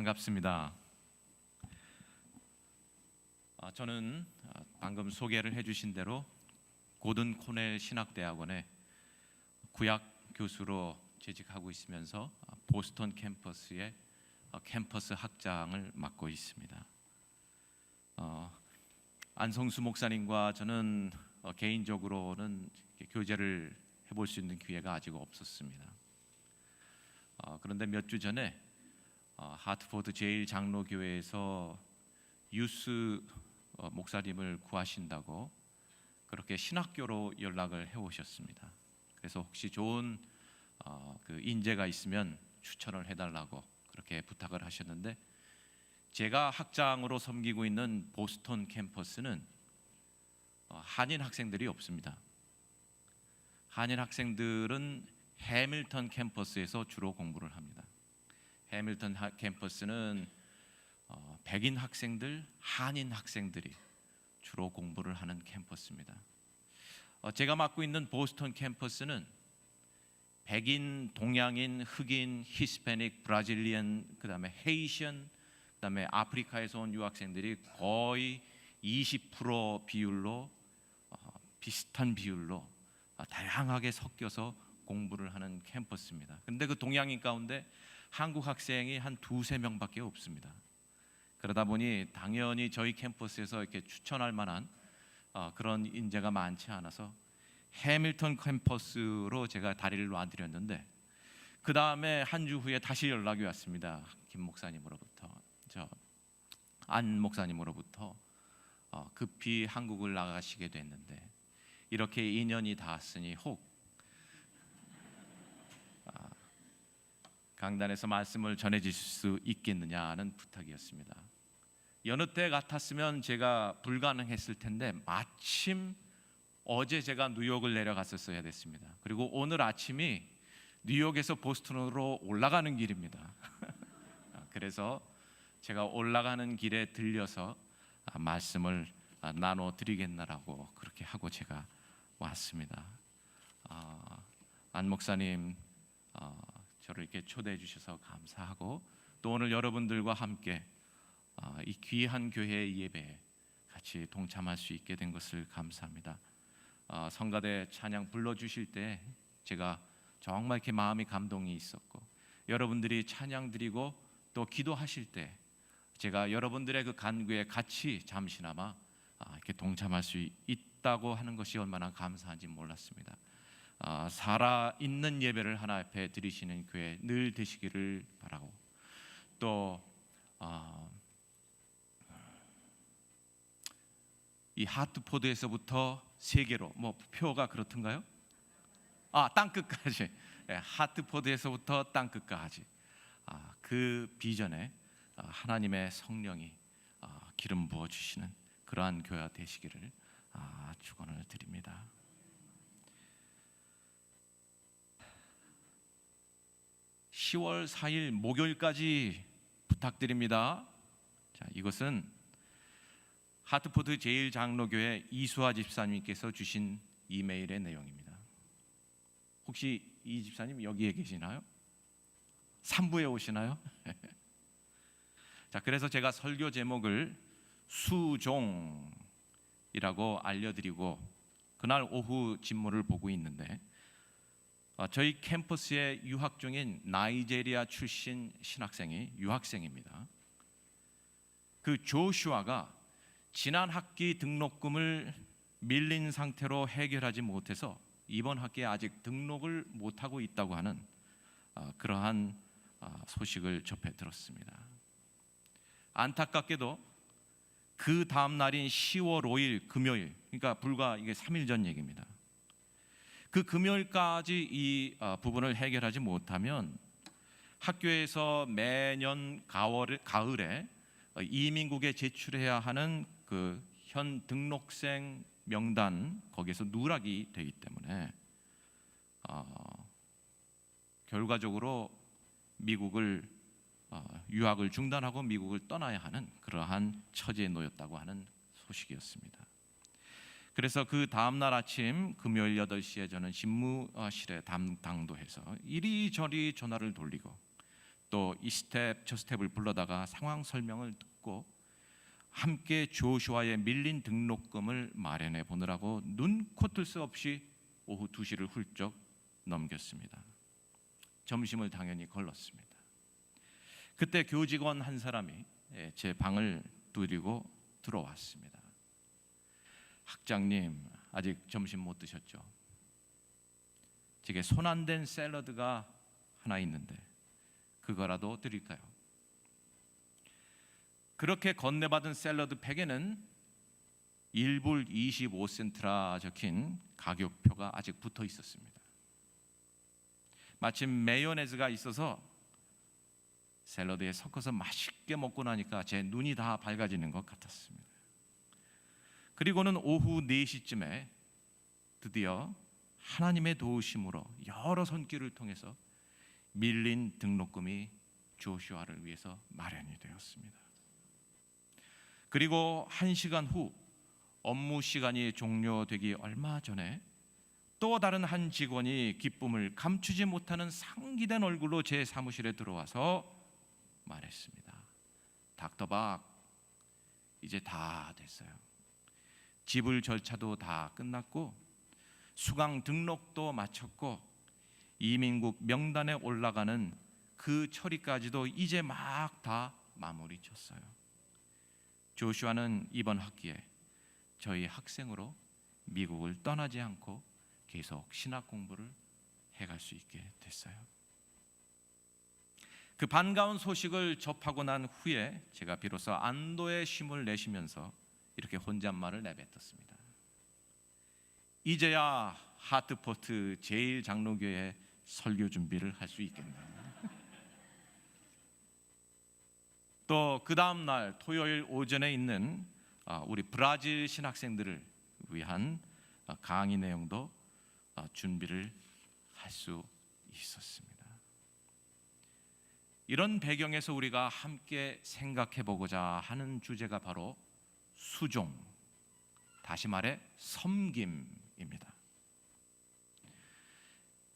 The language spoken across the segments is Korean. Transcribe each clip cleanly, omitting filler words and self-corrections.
반갑습니다. 저는 방금 소개를 해주신 대로 고든 코넬 신학대학원에 구약 교수로 재직하고 있으면서 보스턴 캠퍼스의 캠퍼스 학장을 맡고 있습니다. 안성수 목사님과 저는 개인적으로는 교제를 해볼 수 있는 기회가 아직 없었습니다. 그런데 몇 주 전에 하트포드 제1장로교회에서 유스 목사님을 구하신다고 그렇게 신학교로 연락을 해오셨습니다. 그래서 혹시 좋은 그 인재가 있으면 추천을 해달라고 그렇게 부탁을 하셨는데, 제가 학장으로 섬기고 있는 보스턴 캠퍼스는 한인 학생들이 없습니다. 한인 학생들은 해밀턴 캠퍼스에서 주로 공부를 합니다. 해밀턴 캠퍼스는 백인 학생들, 한인 학생들이 주로 공부를 하는 캠퍼스입니다. 제가 맡고 있는 보스턴 캠퍼스는 백인, 동양인, 흑인, 히스패닉, 브라질리언, 그다음에 헤이션, 그다음에 아프리카에서 온 유학생들이 거의 20% 비율로 비슷한 비율로 다양하게 섞여서 공부를 하는 캠퍼스입니다. 그런데 그 동양인 가운데 한국 학생이 한 두세 명밖에 없습니다. 그러다 보니 당연히 저희 캠퍼스에서 이렇게 추천할 만한 그런 인재가 많지 않아서 해밀턴 캠퍼스로 제가 다리를 놔드렸는데, 그 다음에 한 주 후에 다시 연락이 왔습니다. 김 목사님으로부터, 안 목사님으로부터 급히 한국을 나가시게 됐는데 이렇게 2년이 닿았으니 혹 강단에서 말씀을 전해주실 수 있겠느냐는 부탁이었습니다. 여느 때 같았으면 제가 불가능했을 텐데 마침 어제 제가 뉴욕을 내려갔었어야 됐습니다. 그리고 오늘 아침이 뉴욕에서 보스턴으로 올라가는 길입니다. 그래서 제가 올라가는 길에 들려서 말씀을 나눠드리겠나라고 그렇게 하고 제가 왔습니다. 안 목사님 저를 이렇게 초대해 주셔서 감사하고, 또 오늘 여러분들과 함께 이 귀한 교회의 예배에 같이 동참할 수 있게 된 것을 감사합니다. 성가대 찬양 불러주실 때 제가 정말 이렇게 마음이 감동이 있었고, 여러분들이 찬양 드리고 또 기도하실 때 제가 여러분들의 그 간구에 같이 잠시나마 이렇게 동참할 수 있다고 하는 것이 얼마나 감사한지 몰랐습니다. 살아있는 예배를 하나 앞에 드리시는 교회 늘 되시기를 바라고, 또 이 하트포드에서부터 세계로, 표가 그렇던가요? 땅끝까지, 하트포드에서부터 땅끝까지 그 비전에 하나님의 성령이 기름 부어 주시는 그러한 교회가 되시기를 축원을 드립니다. (10월 4일) 목요일까지 부탁드립니다. 이것은 하트포드 제1장로교회 이수아 집사님께서 주신 이메일의 내용입니다. 혹시 이 집사님 여기에 계시나요? 3부에 오시나요? 그래서 제가 설교 제목을 수종이라고 알려드리고 그날 오후 진모를 보고 있는데, 저희 캠퍼스에 유학 중인 나이제리아 출신 신학생이 유학생입니다. 그 조슈아가 지난 학기 등록금을 밀린 상태로 해결하지 못해서 이번 학기에 아직 등록을 못하고 있다고 하는 그러한 소식을 접해 들었습니다. 안타깝게도 그 다음 날인 10월 5일 금요일, 그러니까 불과 이게 3일 전 얘기입니다. 그 금요일까지 이 부분을 해결하지 못하면 학교에서 매년 가을에 이민국에 제출해야 하는 그 현 등록생 명단 거기에서 누락이 되기 때문에 결과적으로 미국을 유학을 중단하고 미국을 떠나야 하는 그러한 처지에 놓였다고 하는 소식이었습니다. 그래서 그 다음날 아침 금요일 8시에 저는 집무실에 당도해서 이리저리 전화를 돌리고 또 이 스텝 저 스텝을 불러다가 상황 설명을 듣고 함께 조슈아의 밀린 등록금을 마련해 보느라고 눈코 뜰 새 없이 오후 2시를 훌쩍 넘겼습니다. 점심을 당연히 걸렀습니다. 그때 교직원 한 사람이 제 방을 두드리고 들어왔습니다. 학장님, 아직 점심 못 드셨죠? 제게 손 안 댄 샐러드가 하나 있는데 그거라도 드릴까요? 그렇게 건네받은 샐러드 팩에는 1불 25센트라 적힌 가격표가 아직 붙어 있었습니다. 마침 메요네즈가 있어서 샐러드에 섞어서 맛있게 먹고 나니까 제 눈이 다 밝아지는 것 같았습니다. 그리고는 오후 4시쯤에 드디어 하나님의 도우심으로 여러 손길을 통해서 밀린 등록금이 조슈아를 위해서 마련이 되었습니다. 그리고 1시간 후 업무 시간이 종료되기 얼마 전에 또 다른 한 직원이 기쁨을 감추지 못하는 상기된 얼굴로 제 사무실에 들어와서 말했습니다. 닥터 박, 이제 다 됐어요. 지불 절차도 다 끝났고 수강 등록도 마쳤고 이민국 명단에 올라가는 그 처리까지도 이제 막 다 마무리 쳤어요. 조슈아는 이번 학기에 저희 학생으로 미국을 떠나지 않고 계속 신학 공부를 해갈 수 있게 됐어요. 그 반가운 소식을 접하고 난 후에 제가 비로소 안도의 쉼을 내쉬면서 이렇게 혼잣말을 내뱉었습니다. 이제야 하트포트 제1장로교회 설교 준비를 할 수 있겠네요. 또 그 다음 날 토요일 오전에 있는 우리 브라질 신학생들을 위한 강의 내용도 준비를 할 수 있었습니다. 이런 배경에서 우리가 함께 생각해 보고자 하는 주제가 바로 수종, 다시 말해 섬김입니다.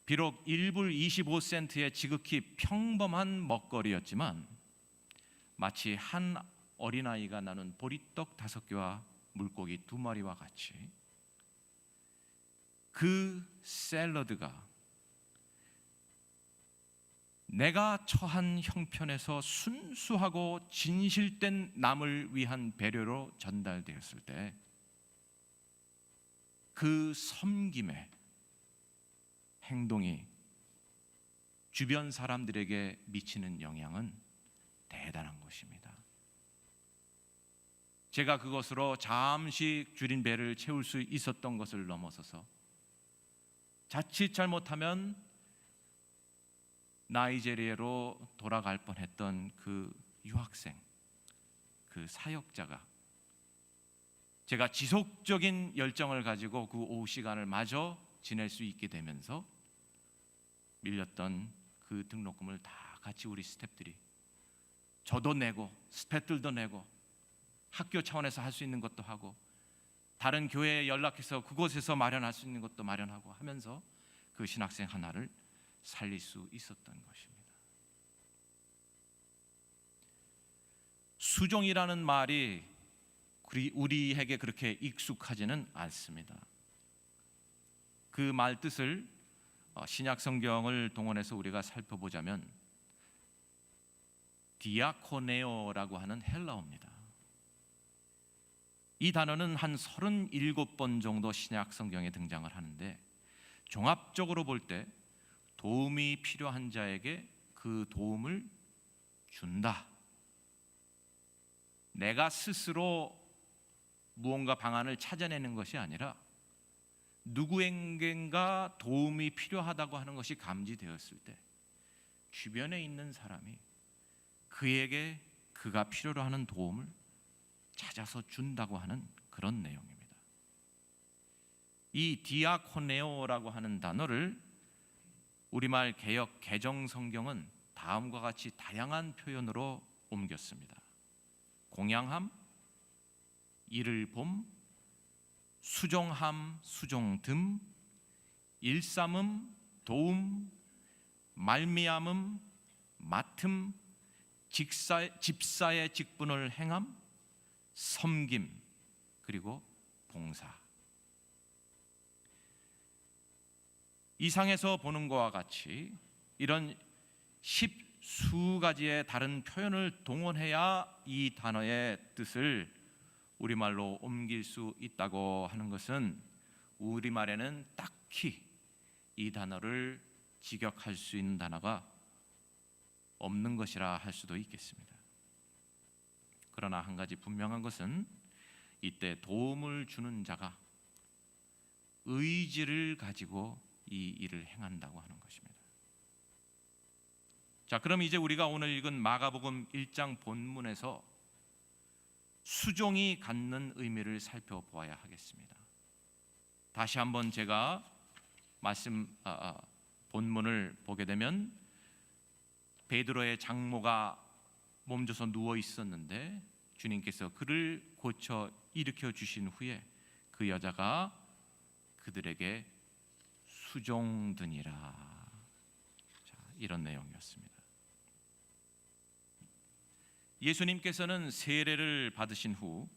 비록 1불 25센트의 지극히 평범한 먹거리였지만 마치 한 어린아이가 나눈 보리떡 5개와 물고기 2마리와 같이 그 샐러드가 내가 처한 형편에서 순수하고 진실된 남을 위한 배려로 전달되었을 때 그 섬김의 행동이 주변 사람들에게 미치는 영향은 대단한 것입니다. 제가 그것으로 잠시 줄인 배를 채울 수 있었던 것을 넘어서서 자칫 잘못하면 나이제리아로 돌아갈 뻔했던 그 유학생, 그 사역자가 제가 지속적인 열정을 가지고 그 오후 시간을 마저 지낼 수 있게 되면서 밀렸던 그 등록금을 다 같이 우리 스태프들이, 저도 내고 스태프들도 내고 학교 차원에서 할 수 있는 것도 하고 다른 교회에 연락해서 그곳에서 마련할 수 있는 것도 마련하고 하면서 그 신학생 하나를 살릴 수 있었던 것입니다. 수종이라는 말이 우리에게 그렇게 익숙하지는 않습니다. 그 말 뜻을 신약 성경을 동원해서 우리가 살펴보자면 디아코네오라고 하는 헬라어입니다. 이 단어는 한 37번 정도 신약 성경에 등장을 하는데 종합적으로 볼 때 도움이 필요한 자에게 그 도움을 준다. 내가 스스로 무언가 방안을 찾아내는 것이 아니라 누구에겐가 도움이 필요하다고 하는 것이 감지되었을 때 주변에 있는 사람이 그에게 그가 필요로 하는 도움을 찾아서 준다고 하는 그런 내용입니다. 이 디아코네오라고 하는 단어를 우리말 개역 개정 성경은 다음과 같이 다양한 표현으로 옮겼습니다. 공양함, 이를 봄, 수종함, 수종듬, 일삼음, 도움, 말미암음, 맡음, 집사의 직분을 행함, 섬김, 그리고 봉사. 이상에서 보는 것과 같이 이런 10수 가지의 다른 표현을 동원해야 이 단어의 뜻을 우리말로 옮길 수 있다고 하는 것은 우리말에는 딱히 이 단어를 직역할 수 있는 단어가 없는 것이라 할 수도 있겠습니다. 그러나 한 가지 분명한 것은 이때 도움을 주는 자가 의지를 가지고 이 일을 행한다고 하는 것입니다. 자, 그럼 이제 우리가 오늘 읽은 마가복음 1장 본문에서 수종이 갖는 의미를 살펴보아야 하겠습니다. 다시 한번 제가 본문을 보게 되면 베드로의 장모가 몸져서 누워 있었는데 주님께서 그를 고쳐 일으켜 주신 후에 그 여자가 그들에게 수종드니라. 자, 이런 내용이었습니다. 예수님께서는 세례를 받으신 후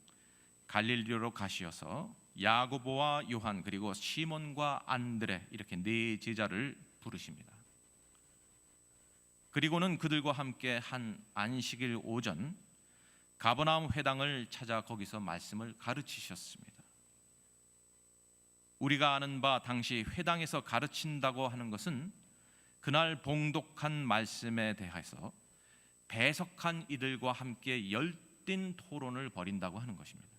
갈릴리로 가시어서 야고보와 요한 그리고 시몬과 안드레 이렇게 네 제자를 부르십니다. 그리고는 그들과 함께 한 안식일 오전 가버나움 회당을 찾아 거기서 말씀을 가르치셨습니다. 우리가 아는 바 당시 회당에서 가르친다고 하는 것은 그날 봉독한 말씀에 대해서 배석한 이들과 함께 열띤 토론을 벌인다고 하는 것입니다.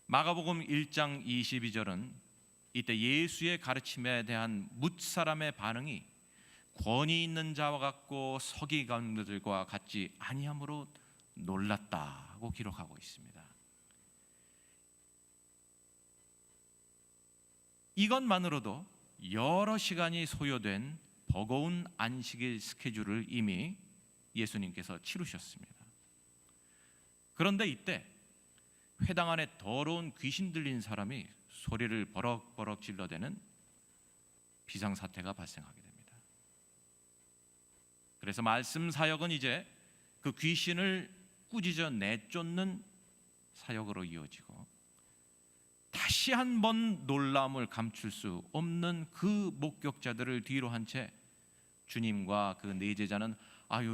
마가복음 1장 22절은 이때 예수의 가르침에 대한 뭇사람의 반응이 권위 있는 자와 같고 서기관들과 같지 아니함으로 놀랐다고 기록하고 있습니다. 이것만으로도 여러 시간이 소요된 버거운 안식일 스케줄을 이미 예수님께서 치르셨습니다. 그런데 이때 회당 안에 더러운 귀신 들린 사람이 소리를 버럭버럭 질러대는 비상사태가 발생하게 됩니다. 그래서 말씀 사역은 이제 그 귀신을 꾸짖어 내쫓는 사역으로 이어지고 다시 한번 놀라움을 감출 수 없는 그 목격자들을 뒤로 한 채 주님과 그 네 제자는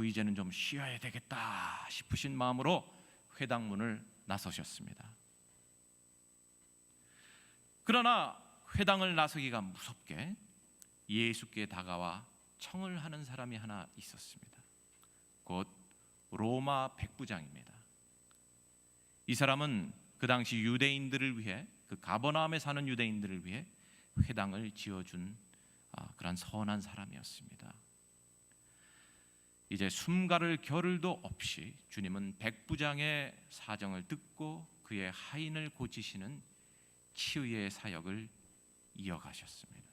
이제는 좀 쉬어야 되겠다 싶으신 마음으로 회당문을 나서셨습니다. 그러나 회당을 나서기가 무섭게 예수께 다가와 청을 하는 사람이 하나 있었습니다. 곧 로마 백부장입니다. 이 사람은 그 당시 유대인들을 위해 그 가버나움에 사는 유대인들을 위해 회당을 지어준 그런 선한 사람이었습니다. 이제 숨가를 겨를도 없이 주님은 백부장의 사정을 듣고 그의 하인을 고치시는 치유의 사역을 이어가셨습니다.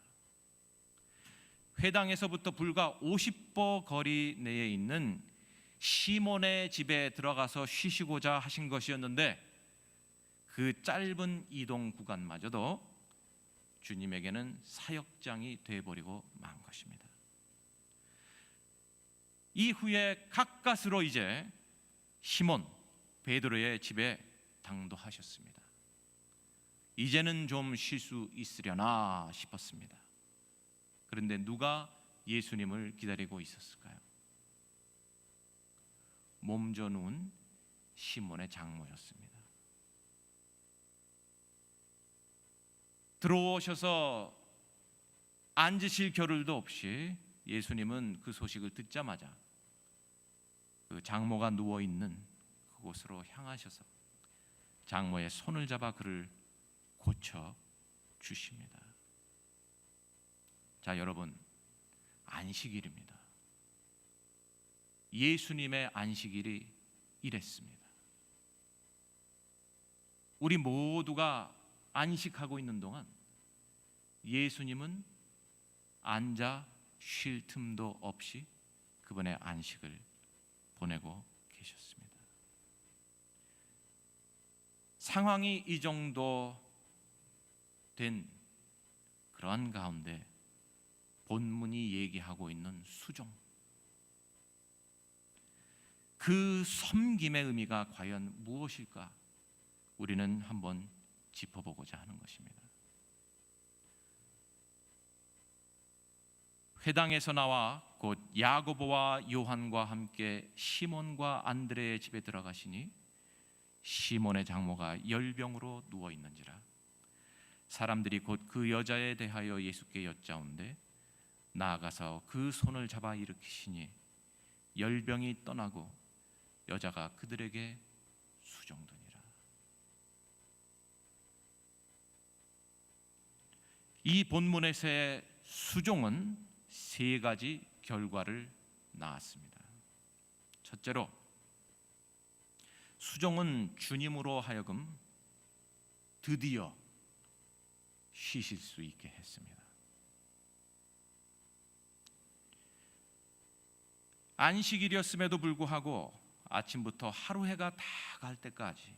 회당에서부터 불과 50보 거리 내에 있는 시몬의 집에 들어가서 쉬시고자 하신 것이었는데 그 짧은 이동 구간마저도 주님에게는 사역장이 되어버리고 만 것입니다. 이후에 가까스로 이제 시몬 베드로의 집에 당도하셨습니다. 이제는 좀 쉴 수 있으려나 싶었습니다. 그런데 누가 예수님을 기다리고 있었을까요? 몸져 누운 시몬의 장모였습니다. 들어오셔서 앉으실 겨를도 없이 예수님은 그 소식을 듣자마자 그 장모가 누워 있는 그곳으로 향하셔서 장모의 손을 잡아 그를 고쳐 주십니다. 자, 여러분, 안식일입니다. 예수님의 안식일이 이랬습니다. 우리 모두가 안식하고 있는 동안 예수님은 앉아 쉴 틈도 없이 그분의 안식을 보내고 계셨습니다. 상황이 이 정도 된 그런 가운데 본문이 얘기하고 있는 수종, 그 섬김의 의미가 과연 무엇일까? 우리는 한번 짚어보고자 하는 것입니다. 회당에서 나와 곧 야고보와 요한과 함께 시몬과 안드레의 집에 들어가시니 시몬의 장모가 열병으로 누워 있는지라. 사람들이 곧 그 여자에 대하여 예수께 여짜온데 나아가서 그 손을 잡아 일으키시니 열병이 떠나고 여자가 그들에게 수종되니라. 이 본문에서의 수종은 세 가지 결과를 낳았습니다. 첫째로, 수종은 주님으로 하여금 드디어 쉬실 수 있게 했습니다. 안식일이었음에도 불구하고 아침부터 하루 해가 다 갈 때까지,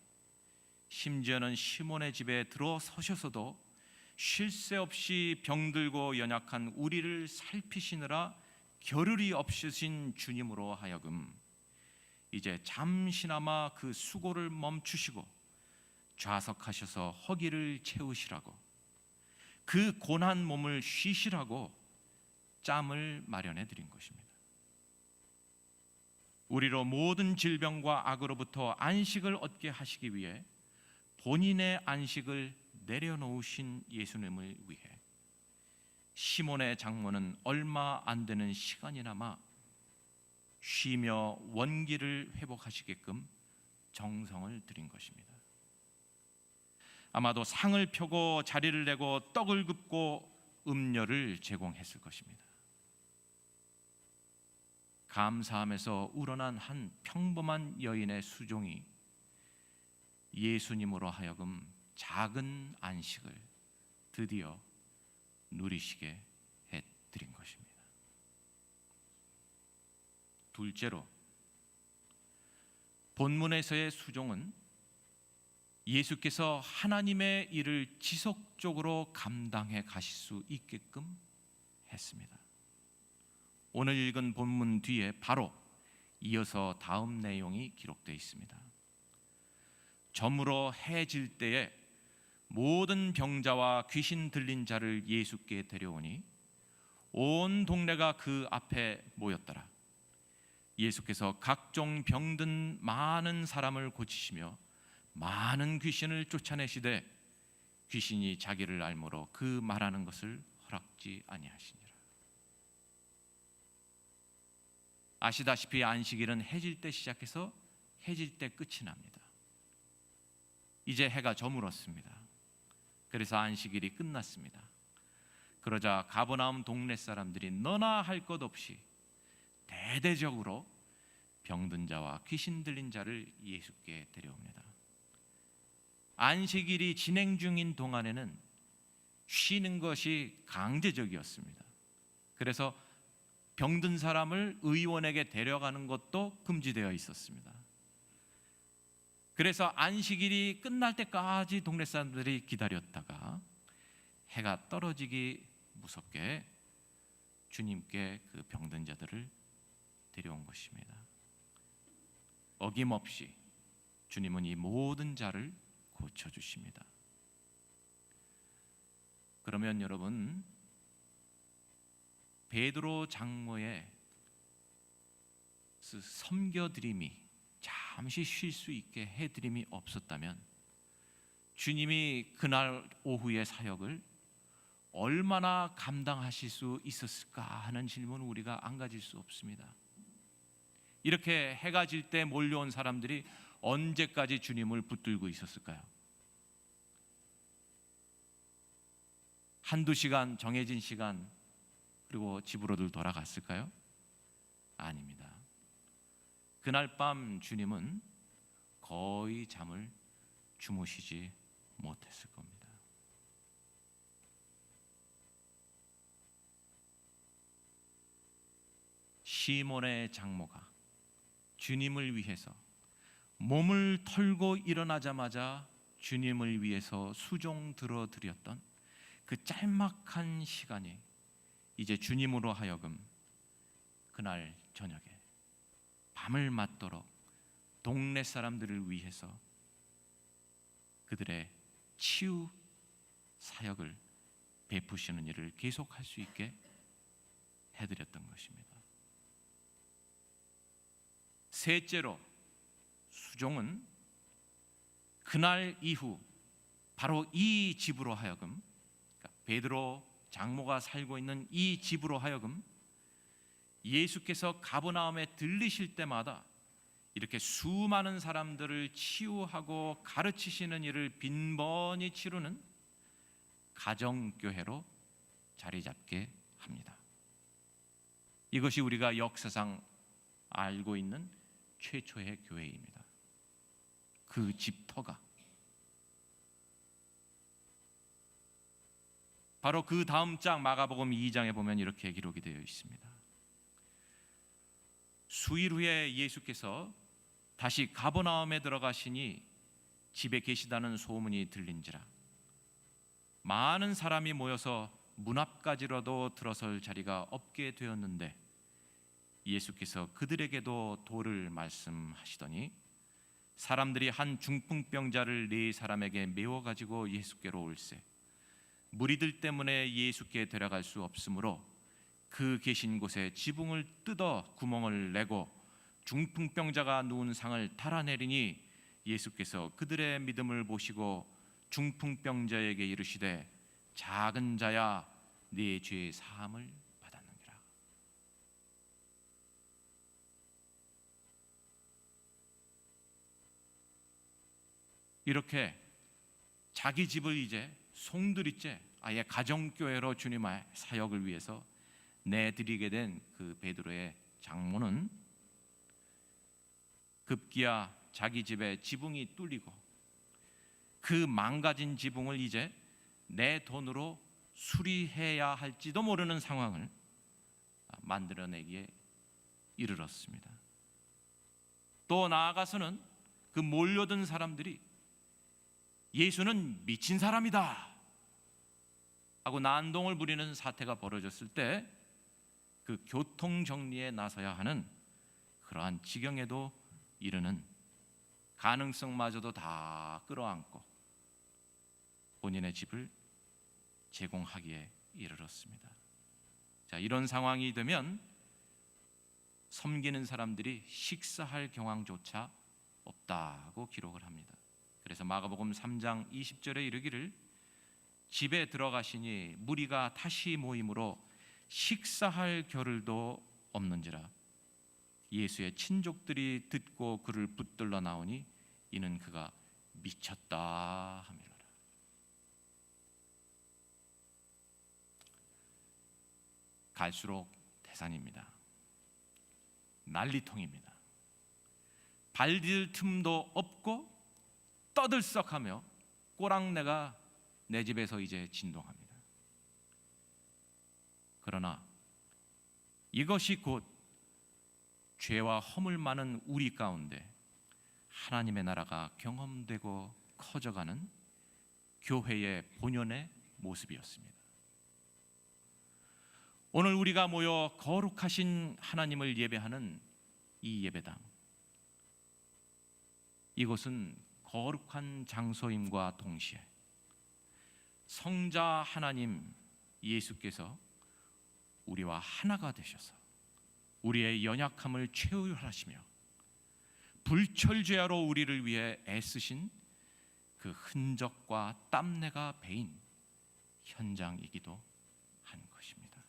심지어는 시몬의 집에 들어서셔서도 쉴 새 없이 병들고 연약한 우리를 살피시느라 겨를이 없으신 주님으로 하여금 이제 잠시나마 그 수고를 멈추시고 좌석하셔서 허기를 채우시라고, 그 고난 몸을 쉬시라고 짬을 마련해 드린 것입니다. 우리로 모든 질병과 악으로부터 안식을 얻게 하시기 위해 본인의 안식을 내려놓으신 예수님을 위해 시몬의 장모는 얼마 안 되는 시간이나마 쉬며 원기를 회복하시게끔 정성을 들인 것입니다. 아마도 상을 펴고 자리를 내고 떡을 굽고 음료를 제공했을 것입니다. 감사함에서 우러난 한 평범한 여인의 수종이 예수님으로 하여금 작은 안식을 드디어 누리시게 해드린 것입니다. 둘째로, 본문에서의 수종은 예수께서 하나님의 일을 지속적으로 감당해 가실 수 있게끔 했습니다. 오늘 읽은 본문 뒤에 바로 이어서 다음 내용이 기록되어 있습니다. 저물어 해질 때에 모든 병자와 귀신 들린 자를 예수께 데려오니 온 동네가 그 앞에 모였더라. 예수께서 각종 병든 많은 사람을 고치시며 많은 귀신을 쫓아내시되 귀신이 자기를 알므로 그 말하는 것을 허락지 아니하시니라. 아시다시피 안식일은 해질 때 시작해서 해질 때 끝이 납니다. 이제 해가 저물었습니다. 그래서 안식일이 끝났습니다. 그러자 가버나움 동네 사람들이 너나 할 것 없이 대대적으로 병든 자와 귀신 들린 자를 예수께 데려옵니다. 안식일이 진행 중인 동안에는 쉬는 것이 강제적이었습니다. 그래서 병든 사람을 의원에게 데려가는 것도 금지되어 있었습니다. 그래서 안식일이 끝날 때까지 동네 사람들이 기다렸다가 해가 떨어지기 무섭게 주님께 그 병든 자들을 데려온 것입니다. 어김없이 주님은 이 모든 자를 고쳐주십니다. 그러면 여러분, 베드로 장모의 섬겨드림이, 잠시 쉴 수 있게 해드림이 없었다면 주님이 그날 오후의 사역을 얼마나 감당하실 수 있었을까 하는 질문을 우리가 안 가질 수 없습니다. 이렇게 해가 질 때 몰려온 사람들이 언제까지 주님을 붙들고 있었을까요? 한두 시간, 정해진 시간, 그리고 집으로들 돌아갔을까요? 아닙니다. 그날 밤 주님은 거의 잠을 주무시지 못했을 겁니다. 시몬의 장모가 주님을 위해서 몸을 털고 일어나자마자 주님을 위해서 수종 들어드렸던 그 짤막한 시간이 이제 주님으로 하여금 그날 저녁에 밤을 맞도록 동네 사람들을 위해서 그들의 치유 사역을 베푸시는 일을 계속할 수 있게 해드렸던 것입니다. 셋째로, 수종은 그날 이후 바로 이 집으로 하여금, 그러니까 베드로 장모가 살고 있는 이 집으로 하여금 예수께서 가버나움에 들리실 때마다 이렇게 수많은 사람들을 치유하고 가르치시는 일을 빈번히 치르는 가정교회로 자리 잡게 합니다. 이것이 우리가 역사상 알고 있는 최초의 교회입니다. 그 집터가 바로 그 다음 장 마가복음 2장에 보면 이렇게 기록이 되어 있습니다. 수일 후에 예수께서 다시 가버나움에 들어가시니 집에 계시다는 소문이 들린지라 많은 사람이 모여서 문 앞까지라도 들어설 자리가 없게 되었는데 예수께서 그들에게도 도를 말씀하시더니 사람들이 한 중풍병자를 네 사람에게 메워 가지고 예수께로 올세 무리들 때문에 예수께 데려갈 수 없으므로 그 계신 곳에 지붕을 뜯어 구멍을 내고 중풍병자가 누운 상을 달아내리니 예수께서 그들의 믿음을 보시고 중풍병자에게 이르시되 작은 자야 네 죄의 사함을 받았느니라. 이렇게 자기 집을 이제 송두리째 아예 가정교회로 주님의 사역을 위해서 내드리게 된 그 베드로의 장모는 급기야 자기 집에 지붕이 뚫리고 그 망가진 지붕을 이제 내 돈으로 수리해야 할지도 모르는 상황을 만들어내기에 이르렀습니다. 또 나아가서는 그 몰려든 사람들이 예수는 미친 사람이다 하고 난동을 부리는 사태가 벌어졌을 때 그 교통정리에 나서야 하는 그러한 지경에도 이르는 가능성마저도 다 끌어안고 본인의 집을 제공하기에 이르렀습니다. 자, 이런 상황이 되면 섬기는 사람들이 식사할 경황조차 없다고 기록을 합니다. 그래서 마가복음 3장 20절에 이르기를 집에 들어가시니 무리가 다시 모임으로 식사할 겨를도 없는지라 예수의 친족들이 듣고 그를 붙들러 나오니 이는 그가 미쳤다 하미라. 갈수록 태산입니다. 난리통입니다. 발디딜 틈도 없고 떠들썩하며 꼬랑내가 내 집에서 이제 진동합니다. 그러나 이것이 곧 죄와 허물 많은 우리 가운데 하나님의 나라가 경험되고 커져가는 교회의 본연의 모습이었습니다. 오늘 우리가 모여 거룩하신 하나님을 예배하는 이 예배당, 이곳은 거룩한 장소임과 동시에 성자 하나님 예수께서 우리와 하나가 되셔서 우리의 연약함을 최후하시며 불철죄하로 우리를 위해 애쓰신 그 흔적과 땀내가 배인 현장이기도 한 것입니다.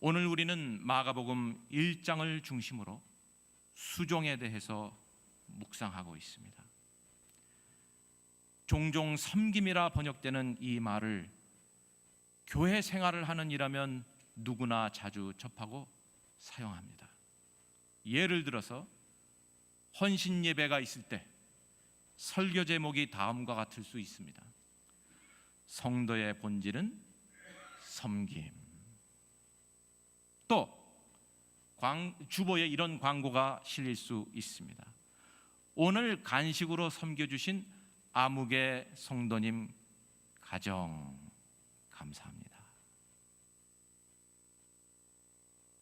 오늘 우리는 마가복음 1장을 중심으로 수종에 대해서 묵상하고 있습니다. 종종 섬김이라 번역되는 이 말을 교회 생활을 하는 이라면 누구나 자주 접하고 사용합니다. 예를 들어서 헌신 예배가 있을 때 설교 제목이 다음과 같을 수 있습니다. 성도의 본질은 섬김. 또 주보에 이런 광고가 실릴 수 있습니다. 오늘 간식으로 섬겨주신 아무개 성도님 가정 감사합니다.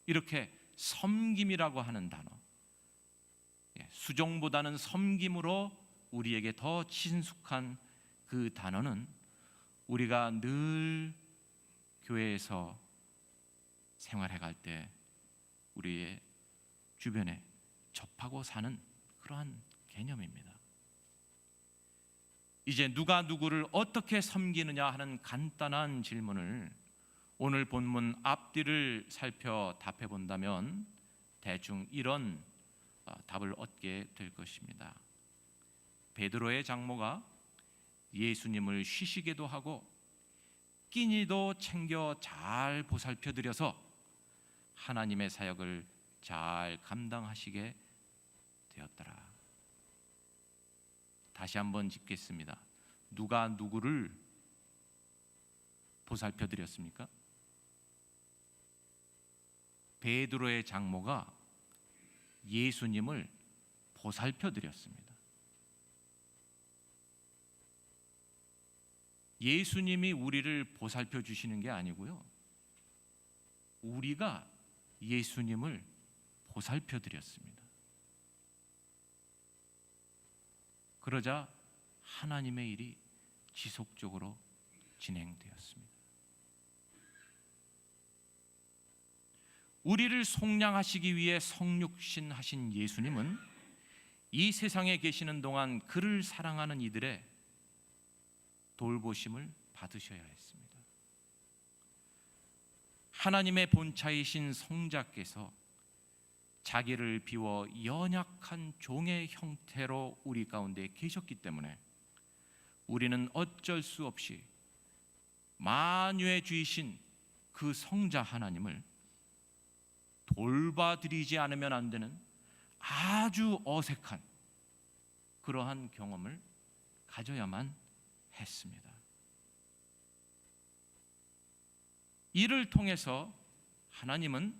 이렇게 섬김이라고 하는 단어, 수종보다는 섬김으로 우리에게 더 친숙한 그 단어는 우리가 늘 교회에서 생활해 갈 때 우리의 주변에 접하고 사는 그러한 개념입니다. 이제 누가 누구를 어떻게 섬기느냐 하는 간단한 질문을 오늘 본문 앞뒤를 살펴 답해 본다면 대충 이런 답을 얻게 될 것입니다. 베드로의 장모가 예수님을 쉬시게도 하고 끼니도 챙겨 잘 보살펴 드려서 하나님의 사역을 잘 감당하시게 되었더라. 다시 한번 짚겠습니다. 누가 누구를 보살펴 드렸습니까? 베드로의 장모가 예수님을 보살펴 드렸습니다. 예수님이 우리를 보살펴 주시는 게 아니고요, 우리가 예수님을 보살펴 드렸습니다. 그러자 하나님의 일이 지속적으로 진행되었습니다. 우리를 속량하시기 위해 성육신 하신 예수님은 이 세상에 계시는 동안 그를 사랑하는 이들의 돌보심을 받으셔야 했습니다. 하나님의 본체이신 성자께서 자기를 비워 연약한 종의 형태로 우리 가운데 계셨기 때문에 우리는 어쩔 수 없이 만유의 주이신 그 성자 하나님을 돌봐드리지 않으면 안 되는 아주 어색한 그러한 경험을 가져야만 했습니다. 이를 통해서 하나님은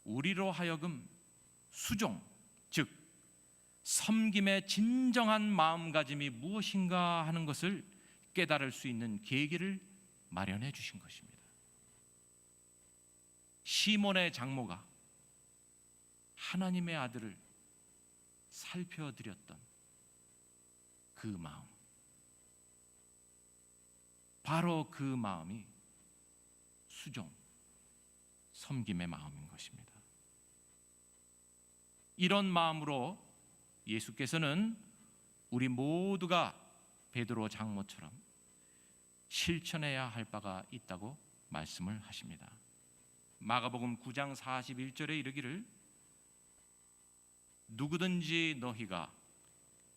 우리로 하여금 수종, 즉 섬김의 진정한 마음가짐이 무엇인가 하는 것을 깨달을 수 있는 계기를 마련해 주신 것입니다. 시몬의 장모가 하나님의 아들을 살펴드렸던 그 마음, 바로 그 마음이 수종, 섬김의 마음인 것입니다. 이런 마음으로 예수께서는 우리 모두가 베드로 장모처럼 실천해야 할 바가 있다고 말씀을 하십니다. 마가복음 9장 41절에 이르기를 누구든지 너희가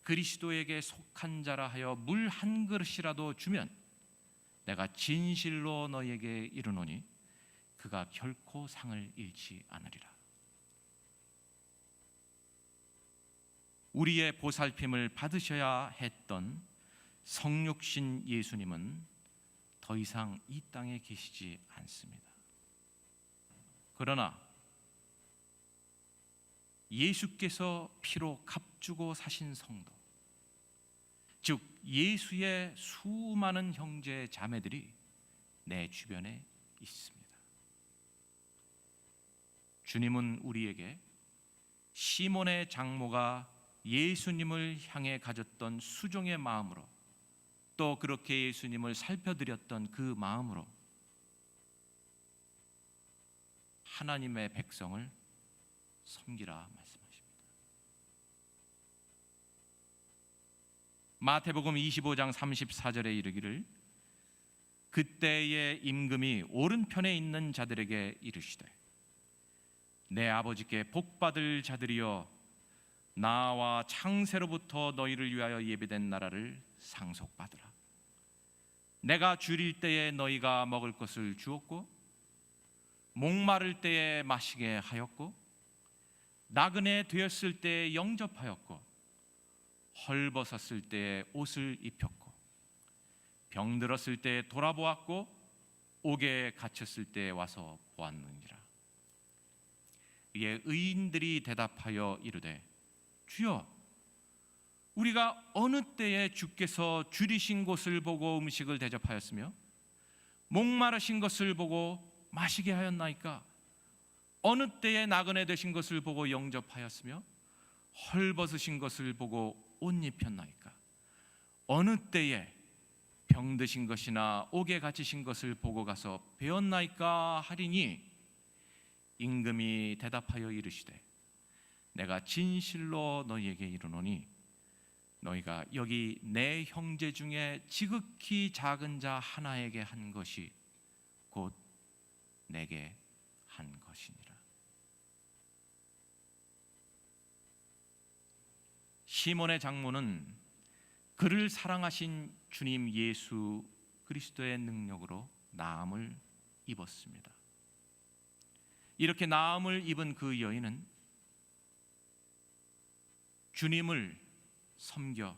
그리스도에게 속한 자라 하여 물 한 그릇이라도 주면 내가 진실로 너희에게 이르노니 그가 결코 상을 잃지 않으리라. 우리의 보살핌을 받으셔야 했던 성육신 예수님은 더 이상 이 땅에 계시지 않습니다. 그러나 예수께서 피로 값주고 사신 성도, 즉 예수의 수많은 형제 자매들이 내 주변에 있습니다. 주님은 우리에게 시몬의 장모가 예수님을 향해 가졌던 수종의 마음으로, 또 그렇게 예수님을 살펴드렸던 그 마음으로 하나님의 백성을 섬기라 말씀하십니다. 마태복음 25장 34절에 이르기를 그때의 임금이 오른편에 있는 자들에게 이르시되 내 아버지께 복받을 자들이여 나와 창세로부터 너희를 위하여 예비된 나라를 상속받으라. 내가 줄일 때에 너희가 먹을 것을 주었고 목마를 때에 마시게 하였고 나그네 되었을 때에 영접하였고 헐벗었을 때에 옷을 입혔고 병들었을 때에 돌아보았고 옥에 갇혔을 때에 와서 보았느니라. 이에 의인들이 대답하여 이르되 주여 우리가 어느 때에 주께서 줄이신 곳을 보고 음식을 대접하였으며 목마르신 것을 보고 마시게 하였나이까? 어느 때에 나그네 되신 것을 보고 영접하였으며 헐벗으신 것을 보고 옷 입혔나이까? 어느 때에 병드신 것이나 옥에 갇히신 것을 보고 가서 배웠나이까 하리니, 임금이 대답하여 이르시되 내가 진실로 너희에게 이르노니 너희가 여기 내 형제 중에 지극히 작은 자 하나에게 한 것이 곧 내게 한 것이니라. 시몬의 장모는 그를 사랑하신 주님 예수 그리스도의 능력으로 나음을 입었습니다. 이렇게 나음을 입은 그 여인은 주님을 섬겨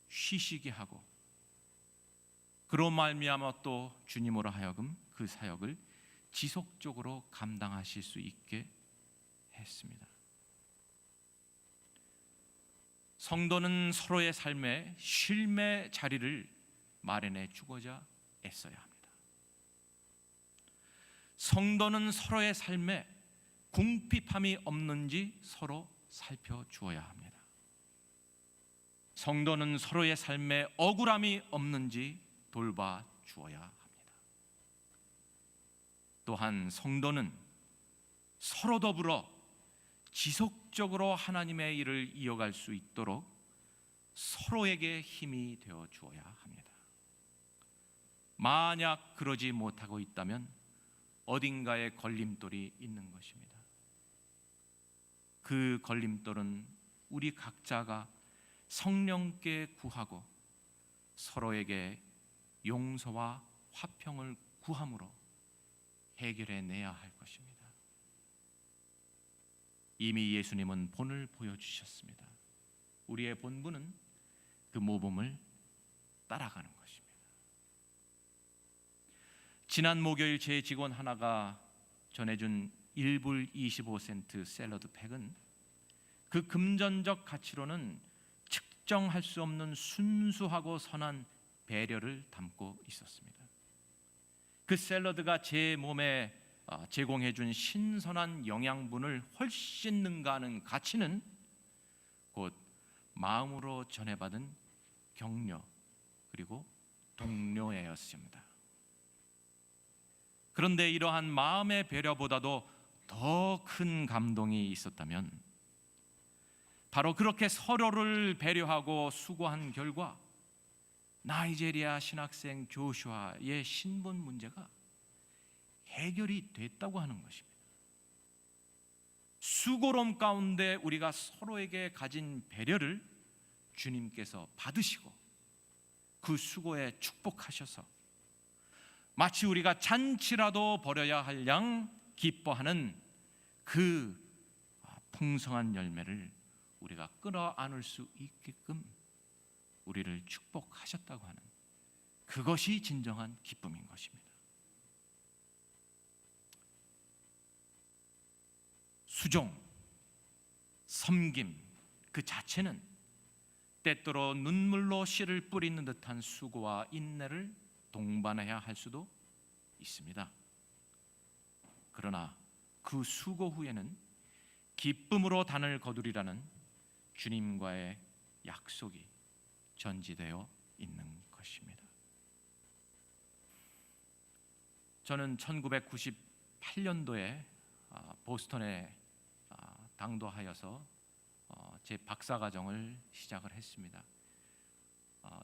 쉬시게 하고, 그로 말미암아 또 주님으로 하여금 그 사역을 지속적으로 감당하실 수 있게 했습니다. 성도는 서로의 삶에 쉼의 자리를 마련해 주고자 애써야 합니다. 성도는 서로의 삶에 궁핍함이 없는지 서로 살펴주어야 합니다. 성도는 서로의 삶에 억울함이 없는지 돌봐주어야 합니다. 또한 성도는 서로 더불어 지속적으로 하나님의 일을 이어갈 수 있도록 서로에게 힘이 되어 주어야 합니다. 만약 그러지 못하고 있다면 어딘가에 걸림돌이 있는 것입니다. 그 걸림돌은 우리 각자가 성령께 구하고 서로에게 용서와 화평을 구함으로 해결해 내야 할 것입니다. 이미 예수님은 본을 보여주셨습니다. 우리의 본분은 그 모범을 따라가는 것입니다. 지난 목요일 제 직원 하나가 전해준 1불 25센트 샐러드 팩은 그 금전적 가치로는 측정할 수 없는 순수하고 선한 배려를 담고 있었습니다. 그 샐러드가 제 몸에 제공해준 신선한 영양분을 훨씬 능가하는 가치는 곧 마음으로 전해받은 격려 그리고 동료애였습니다. 그런데 이러한 마음의 배려보다도 더 큰 감동이 있었다면 바로 그렇게 서로를 배려하고 수고한 결과 나이제리아 신학생 조슈아의 신분 문제가 해결이 됐다고 하는 것입니다. 수고로움 가운데 우리가 서로에게 가진 배려를 주님께서 받으시고 그 수고에 축복하셔서 마치 우리가 잔치라도 벌여야 할 양 기뻐하는 그 풍성한 열매를 우리가 끌어안을 수 있게끔 우리를 축복하셨다고 하는, 그것이 진정한 기쁨인 것입니다. 수종, 섬김 그 자체는 때때로 눈물로 씨를 뿌리는 듯한 수고와 인내를 동반해야 할 수도 있습니다. 그러나 그 수고 후에는 기쁨으로 단을 거두리라는 주님과의 약속이 전지되어 있는 것입니다. 저는 1998년도에 보스턴에 당도하여서 제 박사과정을 시작을 했습니다.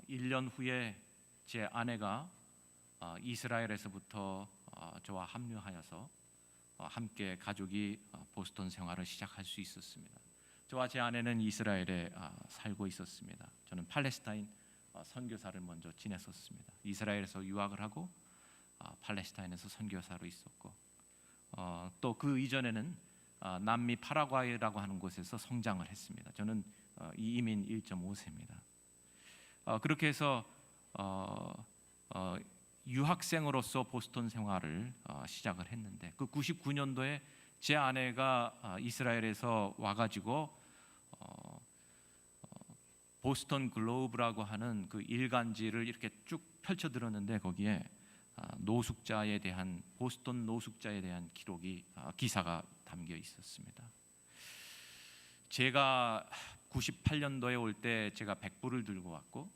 1년 후에 제 아내가 이스라엘에서부터 저와 합류하여서 함께 가족이 보스턴 생활을 시작할 수 있었습니다. 저와 제 아내는 이스라엘에 살고 있었습니다. 저는 팔레스타인 선교사를 먼저 지냈었습니다. 이스라엘에서 유학을 하고 팔레스타인에서 선교사로 있었고, 또 그 이전에는 남미 파라과이라고 하는 곳에서 성장을 했습니다. 저는 이민 1.5세입니다. 그렇게 해서 유학생으로서 보스턴 생활을 시작을 했는데, 그 99년도에 제 아내가 이스라엘에서 와가지고 보스턴 글로브라고 하는 그 일간지를 이렇게 쭉 펼쳐 들었는데, 거기에 노숙자에 대한 보스턴 노숙자에 대한 기사가 담겨 있었습니다. 제가 98년도에 올 때 제가 100불을 들고 왔고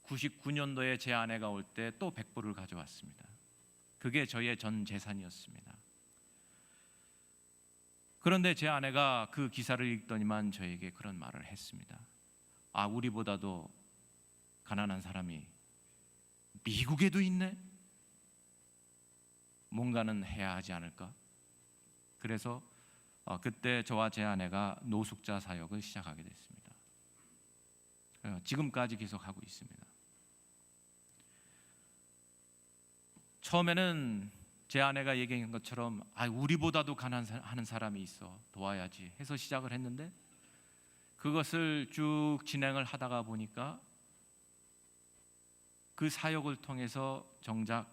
99년도에 제 아내가 올 때 또 100불을 가져왔습니다. 그게 저의 전 재산이었습니다. 그런데 제 아내가 그 기사를 읽더니만 저에게 그런 말을 했습니다. 우리보다도 가난한 사람이 미국에도 있네? 뭔가는 해야 하지 않을까? 그래서 그때 저와 제 아내가 노숙자 사역을 시작하게 됐습니다. 지금까지 계속하고 있습니다. 처음에는 제 아내가 얘기한 것처럼 우리보다도 가난한 사람이 있어, 도와야지 해서 시작을 했는데, 그것을 쭉 진행을 하다가 보니까 그 사역을 통해서 정작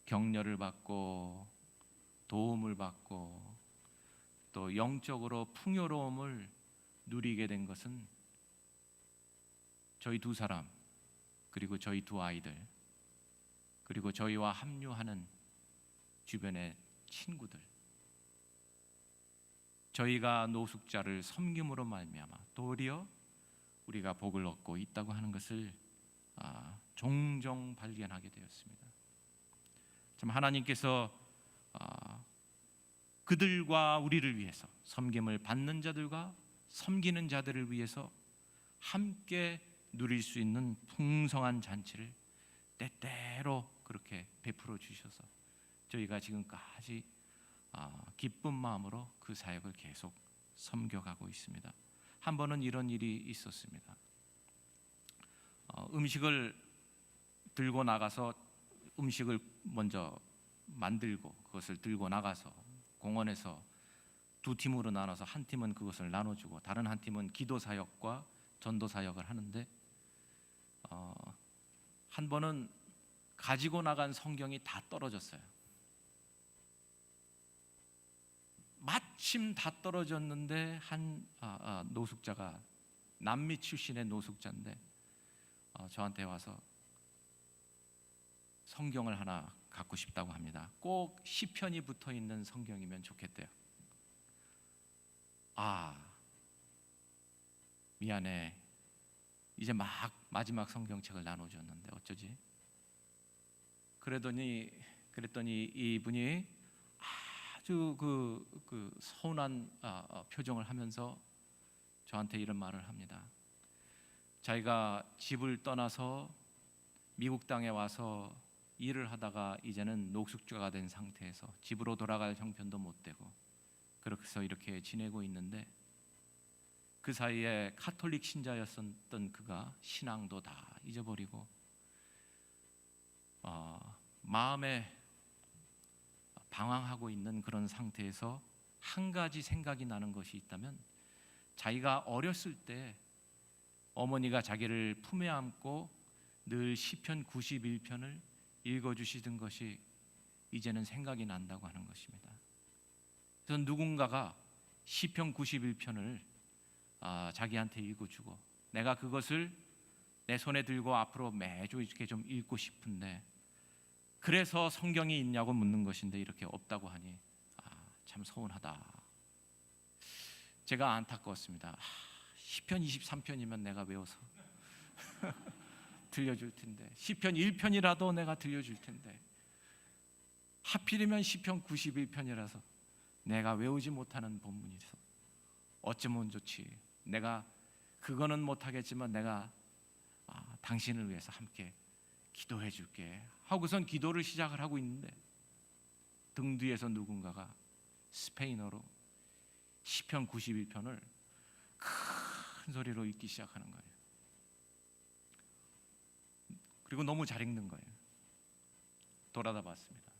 격려를 받고 도움을 받고 또 영적으로 풍요로움을 누리게 된 것은 저희 두 사람, 그리고 저희 두 아이들, 그리고 저희와 합류하는 주변의 친구들, 저희가 노숙자를 섬김으로 말미암아 도리어 우리가 복을 얻고 있다고 하는 것을 종종 발견하게 되었습니다. 참 하나님께서 그들과 우리를 위해서, 섬김을 받는 자들과 섬기는 자들을 위해서 함께 누릴 수 있는 풍성한 잔치를 때때로 그렇게 베풀어 주셔서 저희가 지금까지 기쁜 마음으로 그 사역을 계속 섬겨가고 있습니다. 한 번은 이런 일이 있었습니다. 음식을 들고 나가서 음식을 먼저 만들고 그것을 들고 나가서 공원에서 두 팀으로 나눠서 한 팀은 그것을 나눠주고 다른 한 팀은 기도 사역과 전도 사역을 하는데, 한 번은 가지고 나간 성경이 다 떨어졌어요. 마침 다 떨어졌는데 한 노숙자가, 남미 출신의 노숙자인데 저한테 와서 성경을 하나 갖고 싶다고 합니다. 꼭 시편이 붙어 있는 성경이면 좋겠대요. 미안해, 이제 막 마지막 성경책을 나눠줬는데 어쩌지? 그랬더니 이분이 아주 그 서운한 표정을 하면서 저한테 이런 말을 합니다. 자기가 집을 떠나서 미국 땅에 와서 일을 하다가 이제는 노숙자가 된 상태에서 집으로 돌아갈 형편도 못 되고 그래서 이렇게 지내고 있는데, 그 사이에 카톨릭 신자였던 그가 신앙도 다 잊어버리고 마음에 방황하고 있는 그런 상태에서 한 가지 생각이 나는 것이 있다면, 자기가 어렸을 때 어머니가 자기를 품에 안고 늘 시편 91편을 읽어주시던 것이 이제는 생각이 난다고 하는 것입니다. 그래서 누군가가 시편 91편을 자기한테 읽어주고, 내가 그것을 내 손에 들고 앞으로 매주 이렇게 좀 읽고 싶은데, 그래서 성경이 있냐고 묻는 것인데 이렇게 없다고 하니 참 서운하다. 제가 안타까웠습니다. 시편 23편이면 내가 외워서 들려줄 텐데, 시편 1편이라도 내가 들려줄 텐데, 하필이면 시편 91편이라서 내가 외우지 못하는 본문이라서 어쩌면 좋지. 내가 그거는 못하겠지만 내가 당신을 위해서 함께 기도해 줄게 하고선 기도를 시작을 하고 있는데, 등 뒤에서 누군가가 스페인어로 시편 91편을 큰 소리로 읽기 시작하는 거예요. 그리고 너무 잘 읽는 거예요. 돌아다 봤습니다.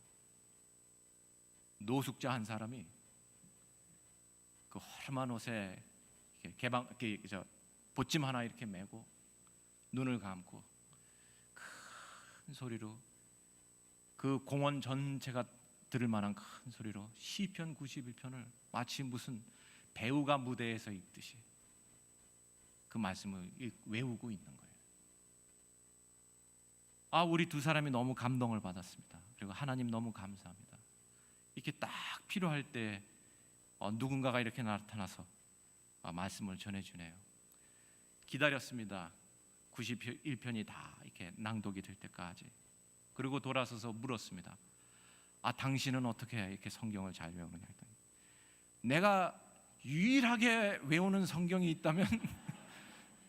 노숙자 한 사람이 그 허름한 옷에 보침 하나 이렇게 메고 눈을 감고 큰 소리로, 그 공원 전체가 들을 만한 큰 소리로 시편 91편을 마치 무슨 배우가 무대에서 읽듯이 그 말씀을 외우고 있는 거예요. 우리 두 사람이 너무 감동을 받았습니다. 그리고 하나님 너무 감사합니다. 이렇게 딱 필요할 때 누군가가 이렇게 나타나서 말씀을 전해주네요. 기다렸습니다. 91편이 다 이렇게 낭독이 될 때까지. 그리고 돌아서서 물었습니다. 당신은 어떻게 이렇게 성경을 잘 외우느냐 했더니, 내가 유일하게 외우는 성경이 있다면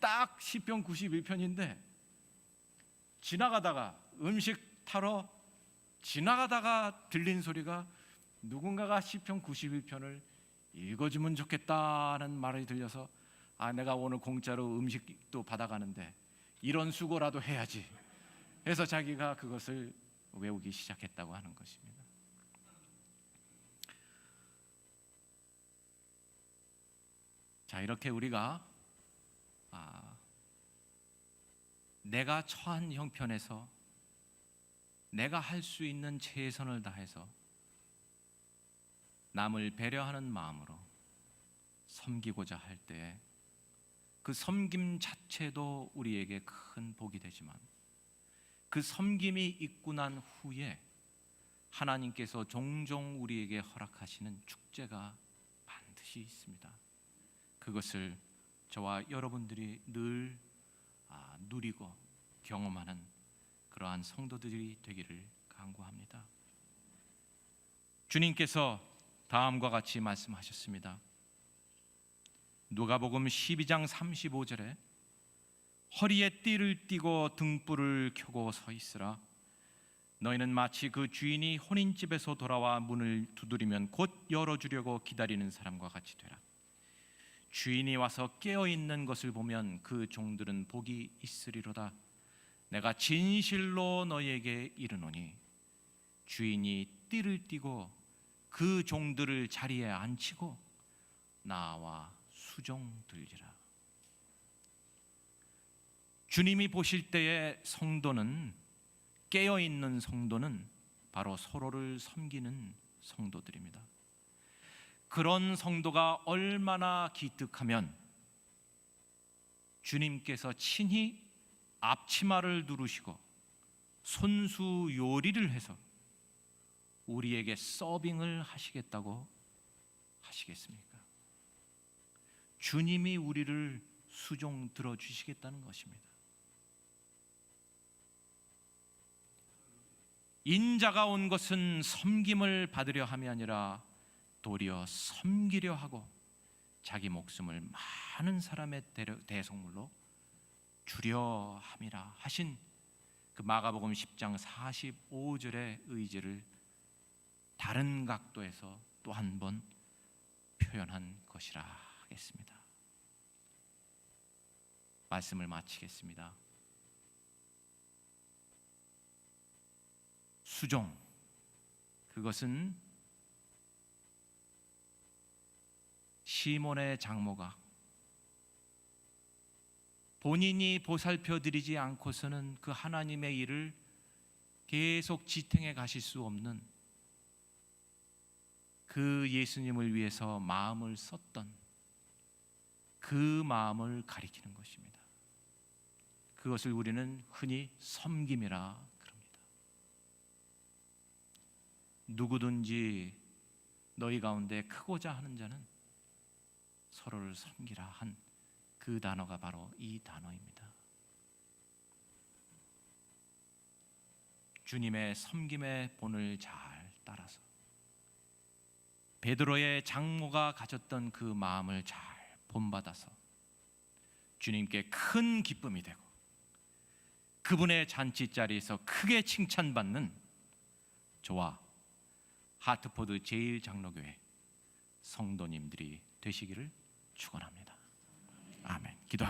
딱 시편 91편인데 지나가다가 음식 타러 지나가다가 들린 소리가 누군가가 시편 91편을 읽어주면 좋겠다는 말이 들려서 내가 오늘 공짜로 음식도 받아가는데 이런 수고라도 해야지 해서 자기가 그것을 외우기 시작했다고 하는 것입니다. 자, 이렇게 우리가 내가 처한 형편에서 내가 할 수 있는 최선을 다해서 남을 배려하는 마음으로 섬기고자 할 때 그 섬김 자체도 우리에게 큰 복이 되지만, 그 섬김이 있고 난 후에 하나님께서 종종 우리에게 허락하시는 축제가 반드시 있습니다. 그것을 저와 여러분들이 늘 누리고 경험하는 그러한 성도들이 되기를 간구합니다. 주님께서 다음과 같이 말씀하셨습니다. 누가복음 12장 35절에 허리에 띠를 띠고 등불을 켜고 서 있으라. 너희는 마치 그 주인이 혼인집에서 돌아와 문을 두드리면 곧 열어주려고 기다리는 사람과 같이 되라. 주인이 와서 깨어있는 것을 보면 그 종들은 복이 있으리로다. 내가 진실로 너희에게 이르노니 주인이 띠를 띠고 그 종들을 자리에 앉히고 나와 수종들리라. 주님이 보실 때의 성도는, 깨어있는 성도는 바로 서로를 섬기는 성도들입니다. 그런 성도가 얼마나 기특하면 주님께서 친히 앞치마를 두르시고 손수 요리를 해서 우리에게 서빙을 하시겠다고 하시겠습니까? 주님이 우리를 수종 들어주시겠다는 것입니다. 인자가 온 것은 섬김을 받으려 함이 아니라 도리어 섬기려 하고 자기 목숨을 많은 사람의 대속물로 주려 함이라 하신 그 마가복음 10장 45절의 의지를 다른 각도에서 또 한 번 표현한 것이라 하겠습니다. 말씀을 마치겠습니다. 수종, 그것은 시몬의 장모가 본인이 보살펴드리지 않고서는 그 하나님의 일을 계속 지탱해 가실 수 없는 그 예수님을 위해서 마음을 썼던 그 마음을 가리키는 것입니다. 그것을 우리는 흔히 섬김이라 그럽니다. 누구든지 너희 가운데 크고자 하는 자는 서로를 섬기라 한 그 단어가 바로 이 단어입니다. 주님의 섬김의 본을 잘 따라서 베드로의 장모가 가졌던 그 마음을 잘 본받아서 주님께 큰 기쁨이 되고 그분의 잔치자리에서 크게 칭찬받는 저와 하트포드 제1장로교회 성도님들이 되시기를 축원합니다. 아멘. 기도합니다.